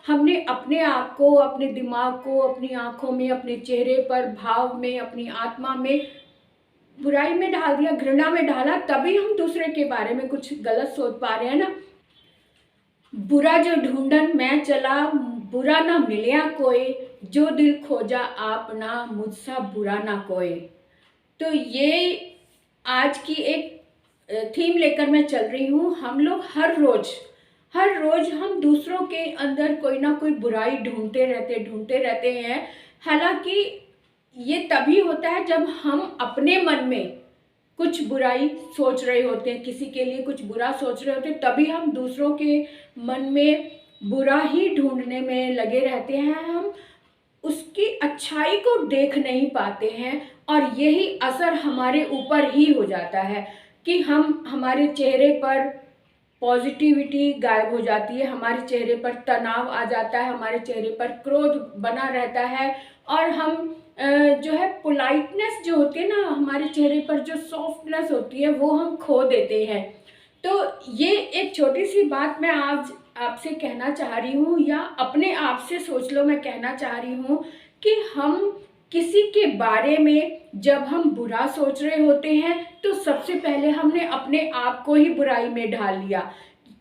हमने अपने आप को, अपने दिमाग को, अपनी आँखों में, अपने चेहरे पर, भाव में, अपनी आत्मा में बुराई में डाल दिया, घृणा में डाला, तभी हम दूसरे के बारे में कुछ गलत सोच पा रहे हैं ना। बुरा जो ढूंढन मैं चला, बुरा ना मिलया कोई, जो दिल खोजा आपना, मुझसा बुरा ना कोई। तो ये आज की एक थीम लेकर मैं चल रही हूँ। हम लोग हर रोज हम दूसरों के अंदर कोई ना कोई बुराई ढूंढते रहते हैं। हालांकि ये तभी होता है जब हम अपने मन में कुछ बुराई सोच रहे होते हैं, किसी के लिए कुछ बुरा सोच रहे होते हैं, तभी हम दूसरों के मन में बुरा ही ढूंढने में लगे रहते हैं। हम उसकी अच्छाई को देख नहीं पाते हैं और यही असर हमारे ऊपर ही हो जाता है कि हमारे चेहरे पर पॉजिटिविटी गायब हो जाती है, हमारे चेहरे पर तनाव आ जाता है, हमारे चेहरे पर क्रोध बना रहता है और हम जो है पोलाइटनेस जो होती है ना, हमारे चेहरे पर जो सॉफ्टनेस होती है वो हम खो देते हैं। तो ये एक छोटी सी बात मैं आज आपसे कहना चाह रही हूँ, या अपने आप से सोच लो, मैं कहना चाह रही हूँ कि हम किसी के बारे में जब हम बुरा सोच रहे होते हैं तो सबसे पहले हमने अपने आप को ही बुराई में डाल लिया,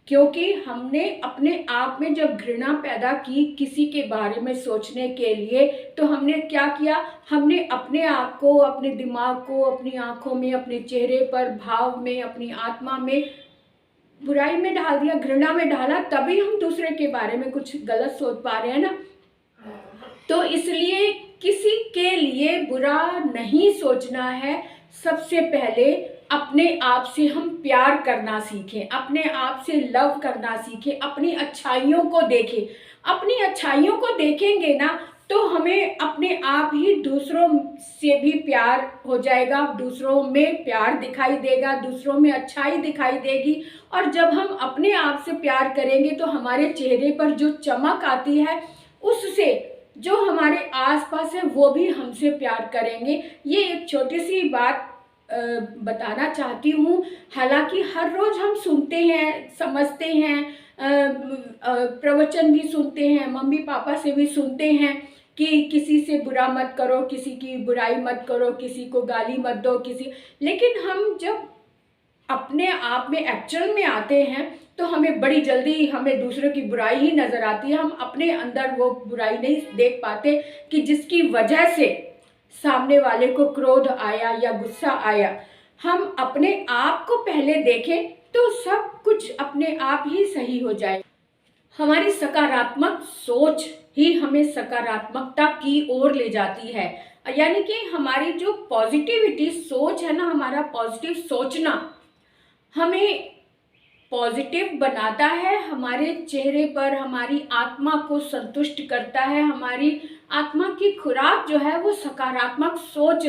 क्योंकि हमने अपने आप में जब घृणा पैदा की किसी के बारे में सोचने के लिए, तो हमने क्या किया, हमने अपने आप को, अपने दिमाग को, अपनी आंखों में, अपने चेहरे पर, भाव में, अपनी आत्मा में बुराई में डाल दिया, घृणा में डाला, तभी हम दूसरे के बारे में कुछ गलत सोच पा रहे हैं ना। तो इसलिए किसी के लिए बुरा नहीं सोचना है। सबसे पहले अपने आप से हम प्यार करना सीखें, अपने आप से लव करना सीखें, अपनी अच्छाइयों को देखें। अपनी अच्छाइयों को देखेंगे ना तो हमें अपने आप ही दूसरों से भी प्यार हो जाएगा, दूसरों में प्यार दिखाई देगा, दूसरों में अच्छाई दिखाई देगी। और जब हम अपने आप से प्यार करेंगे तो हमारे चेहरे पर जो चमक आती है, उससे जो हमारे आसपास है वो भी हमसे प्यार करेंगे। ये एक छोटी सी बात बताना चाहती हूँ। हालांकि हर रोज हम सुनते हैं, समझते हैं, प्रवचन भी सुनते हैं, मम्मी पापा से भी सुनते हैं कि किसी से बुरा मत करो, किसी की बुराई मत करो, किसी को गाली मत दो, लेकिन हम जब अपने आप में एक्चुअल में आते हैं तो हमें बड़ी जल्दी हमें दूसरों की बुराई ही नजर आती है। हम अपने अंदर वो बुराई नहीं देख पाते कि जिसकी वजह से सामने वाले को क्रोध आया या गुस्सा आया। हम अपने आप को पहले देखें तो सब कुछ अपने आप ही सही हो जाए। हमारी सकारात्मक सोच ही हमें सकारात्मकता की ओर ले जाती है। यानी कि हमारी जो पॉजिटिविटी सोच है ना, हमारा पॉजिटिव सोचना हमें पॉजिटिव बनाता है, हमारे चेहरे पर हमारी आत्मा को संतुष्ट करता है। हमारी आत्मा की खुराक जो है वो सकारात्मक सोच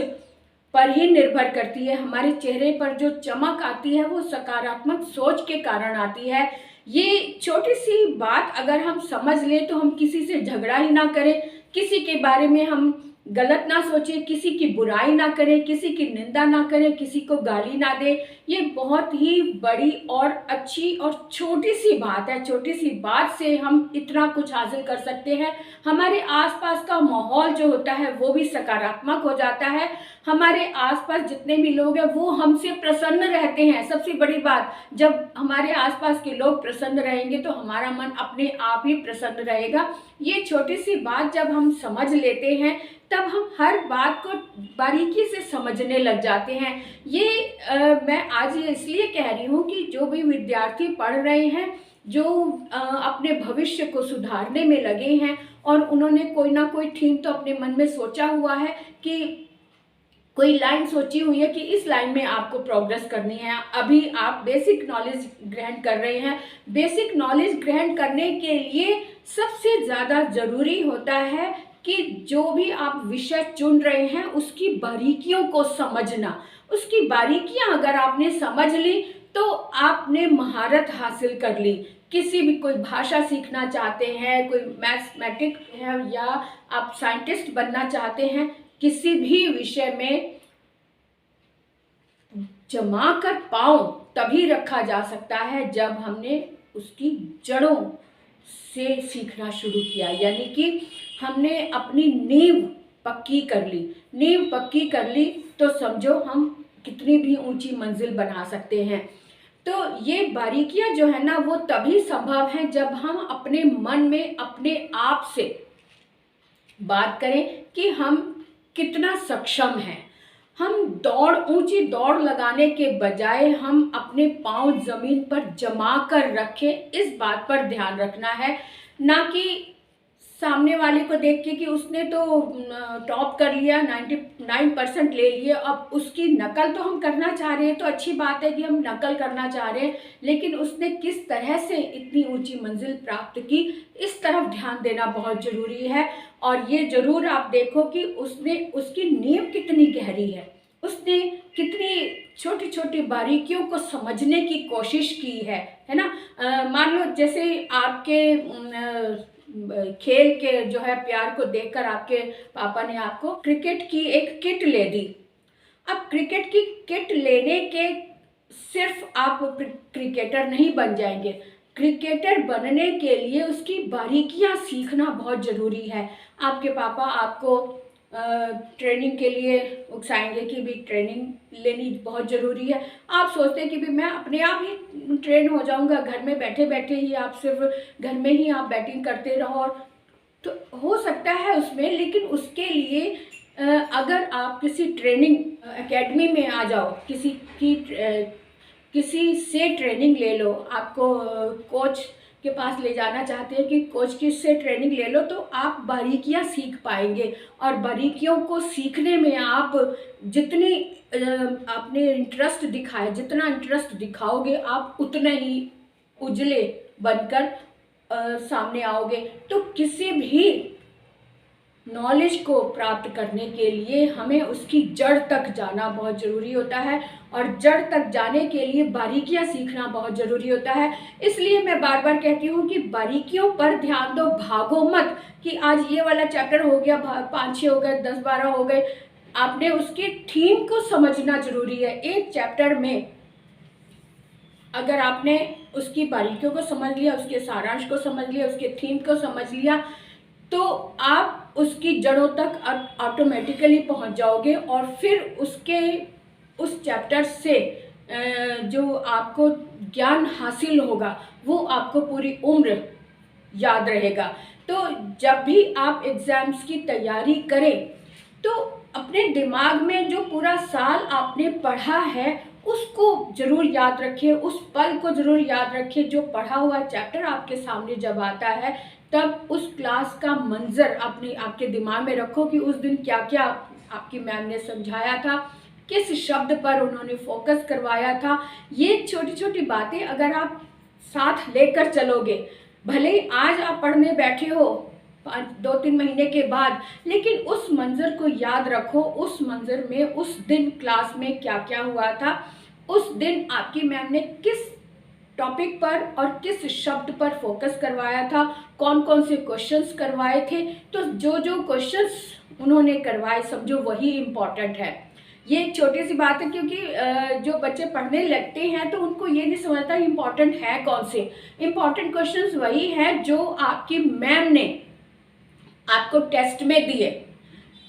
पर ही निर्भर करती है। हमारे चेहरे पर जो चमक आती है वो सकारात्मक सोच के कारण आती है। ये छोटी सी बात अगर हम समझ लें तो हम किसी से झगड़ा ही ना करें, किसी के बारे में हम गलत ना सोचें, किसी की बुराई ना करें, किसी की निंदा ना करें, किसी को गाली ना दें। ये बहुत ही बड़ी और अच्छी और छोटी सी बात है। छोटी सी बात से हम इतना कुछ हासिल कर सकते हैं। हमारे आसपास का माहौल जो होता है वो भी सकारात्मक हो जाता है। हमारे आसपास जितने भी लोग हैं वो हमसे प्रसन्न रहते हैं। सबसे बड़ी बात, जब हमारे आसपास के लोग प्रसन्न रहेंगे तो हमारा मन अपने आप ही प्रसन्न रहेगा। ये छोटी सी बात जब हम समझ लेते हैं तब हम हर बात को बारीकी से समझने लग जाते हैं। ये मैं आज ये इसलिए कह रही हूँ कि जो भी विद्यार्थी पढ़ रहे हैं, जो अपने भविष्य को सुधारने में लगे हैं और उन्होंने कोई ना कोई थीम तो अपने मन में सोचा हुआ है कि कोई लाइन सोची हुई है कि इस लाइन में आपको प्रोग्रेस करनी है। अभी आप बेसिक नॉलेज ग्रहण कर रहे हैं। बेसिक नॉलेज ग्रहण करने के लिए सबसे ज़्यादा ज़रूरी होता है कि जो भी आप विषय चुन रहे हैं उसकी बारीकियों को समझना। उसकी बारीकियां अगर आपने समझ ली तो आपने महारत हासिल कर ली। किसी भी, कोई भाषा सीखना चाहते हैं, कोई मैथमेटिक है या आप साइंटिस्ट बनना चाहते हैं, किसी भी विषय में जमा कर पांव तभी रखा जा सकता है जब हमने उसकी जड़ों से सीखना शुरू किया, यानी कि हमने अपनी नींव पक्की कर ली। नींव पक्की कर ली तो समझो हम कितनी भी ऊंची मंजिल बना सकते हैं। तो ये बारीकियां जो है ना वो तभी संभव है जब हम अपने मन में अपने आप से बात करें कि हम कितना सक्षम हैं। हम ऊंची दौड़ लगाने के बजाय हम अपने पांव जमीन पर जमा कर रखें, इस बात पर ध्यान रखना है। ना कि सामने वाले को देख के कि उसने तो टॉप कर लिया, 99% ले लिए, अब उसकी नकल तो हम करना चाह रहे हैं, तो अच्छी बात है कि हम नकल करना चाह रहे हैं, लेकिन उसने किस तरह से इतनी ऊंची मंजिल प्राप्त की, इस तरफ ध्यान देना बहुत ज़रूरी है। और ये ज़रूर आप देखो कि उसकी नींव कितनी गहरी है, उसने कितनी छोटी छोटी बारीकियों को समझने की कोशिश की है ना। मान लो जैसे आपके खेल के जो है प्यार को देखकर आपके पापा ने आपको क्रिकेट की एक किट ले दी। अब क्रिकेट की किट लेने के सिर्फ आप क्रिकेटर नहीं बन जाएंगे, क्रिकेटर बनने के लिए उसकी बारीकियां सीखना बहुत ज़रूरी है। आपके पापा आपको ट्रेनिंग के लिए उकसाएंगे कि भी ट्रेनिंग लेनी बहुत ज़रूरी है। आप सोचते हैं कि भी मैं अपने आप ही ट्रेन हो जाऊंगा, घर में बैठे बैठे ही आप सिर्फ घर में ही आप बैटिंग करते रहो, तो हो सकता है उसमें, लेकिन उसके लिए अगर आप किसी ट्रेनिंग एकेडमी में आ जाओ, किसी से ट्रेनिंग ले लो, आपको कोच के पास ले जाना चाहते हैं कि कोच की से ट्रेनिंग ले लो, तो आप बारीकियां सीख पाएंगे। और बारीकियों को सीखने में आप जितनी आपने इंटरेस्ट दिखाया, जितना इंटरेस्ट दिखाओगे आप उतने ही उजले बनकर सामने आओगे। तो किसी भी नॉलेज को प्राप्त करने के लिए हमें उसकी जड़ तक जाना बहुत ज़रूरी होता है, और जड़ तक जाने के लिए बारीकियां सीखना बहुत ज़रूरी होता है। इसलिए मैं बार बार कहती हूँ कि बारीकियों पर ध्यान दो, भागो मत कि आज ये वाला चैप्टर हो गया, 5-6 हो गए, 10-12 हो गए। आपने उसकी थीम को समझना ज़रूरी है। एक चैप्टर में अगर आपने उसकी बारीकियों को समझ लिया, उसके सारांश को समझ लिया, उसके थीम को समझ लिया, तो आप उसकी जड़ों तक ऑटोमेटिकली पहुंच जाओगे। और फिर उस चैप्टर से जो आपको ज्ञान हासिल होगा वो आपको पूरी उम्र याद रहेगा। तो जब भी आप एग्ज़ाम्स की तैयारी करें तो अपने दिमाग में जो पूरा साल आपने पढ़ा है उसको ज़रूर याद रखिए, उस पल को ज़रूर याद रखिए। जो पढ़ा हुआ चैप्टर आपके सामने जब आता है तब उस क्लास का मंजर आपके दिमाग में रखो कि उस दिन क्या क्या आपकी मैम ने समझाया था, किस शब्द पर उन्होंने फोकस करवाया था। ये छोटी छोटी बातें अगर आप साथ लेकर चलोगे, भले ही आज आप पढ़ने बैठे हो 2-3 महीने के बाद, लेकिन उस मंजर को याद रखो। उस मंजर में उस दिन क्लास में क्या क्या हुआ था, उस दिन आपकी मैम ने किस टॉपिक पर और किस शब्द पर फोकस करवाया था, कौन कौन से क्वेश्चंस करवाए थे। तो जो जो क्वेश्चंस उन्होंने करवाए समझो वही इम्पॉर्टेंट है। ये एक छोटी सी बात है, क्योंकि जो बच्चे पढ़ने लगते हैं तो उनको ये नहीं समझता इम्पॉर्टेंट है कौन से। इम्पॉर्टेंट क्वेश्चंस वही है जो आपकी मैम ने आपको टेस्ट में दिए,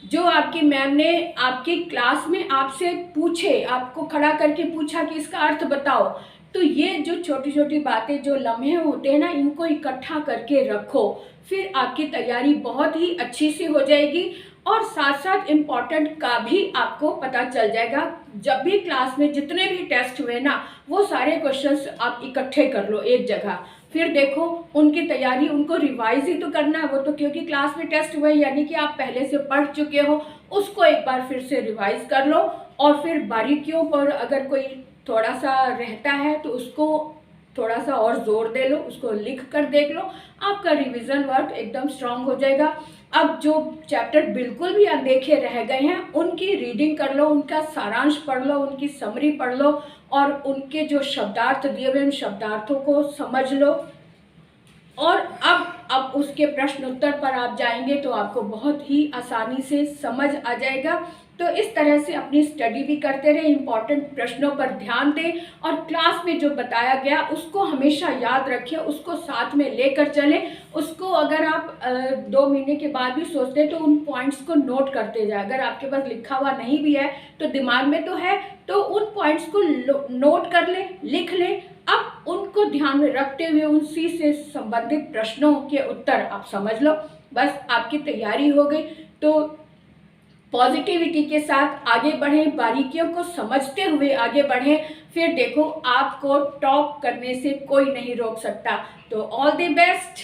जो आपकी मैम ने आपकी क्लास में आपसे पूछे, आपको खड़ा करके पूछा कि इसका अर्थ बताओ। तो ये जो छोटी छोटी बातें, जो लम्हे होते हैं ना, इनको इकट्ठा करके रखो, फिर आपकी तैयारी बहुत ही अच्छी सी हो जाएगी। और साथ साथ इम्पॉर्टेंट का भी आपको पता चल जाएगा। जब भी क्लास में जितने भी टेस्ट हुए ना, वो सारे क्वेश्चंस आप इकट्ठे कर लो एक जगह, फिर देखो उनकी तैयारी, उनको रिवाइज ही तो करना है वो तो, क्योंकि क्लास में टेस्ट हुए यानी कि आप पहले से पढ़ चुके हो, उसको एक बार फिर से रिवाइज कर लो। और फिर बारीकियों पर अगर कोई थोड़ा सा रहता है तो उसको थोड़ा सा और जोर दे लो, उसको लिख कर देख लो, आपका रिवीजन वर्क एकदम स्ट्रांग हो जाएगा। अब जो चैप्टर बिल्कुल भी अनदेखे रह गए हैं उनकी रीडिंग कर लो, उनका सारांश पढ़ लो, उनकी समरी पढ़ लो, और उनके जो शब्दार्थ दिए हुए उन शब्दार्थों को समझ लो। और अब उसके प्रश्न उत्तर पर आप जाएंगे तो आपको बहुत ही आसानी से समझ आ जाएगा तो इस तरह से अपनी स्टडी भी करते रहे, इम्पॉर्टेंट प्रश्नों पर ध्यान दें और क्लास में जो बताया गया उसको हमेशा याद रखें, उसको साथ में लेकर चलें। उसको अगर आप 2 महीने के बाद भी सोचते हैं तो उन पॉइंट्स को नोट करते जाए। अगर आपके पास लिखा हुआ नहीं भी है तो दिमाग में तो है, तो उन पॉइंट्स को नोट कर लें, लिख लें। अब उनको ध्यान में रखते हुए उसी से संबंधित प्रश्नों के उत्तर आप समझ लो, बस आपकी तैयारी हो गई। तो पॉजिटिविटी के साथ आगे बढ़ें, बारीकियों को समझते हुए आगे बढ़ें, फिर देखो आपको टॉप करने से कोई नहीं रोक सकता। तो ऑल द बेस्ट।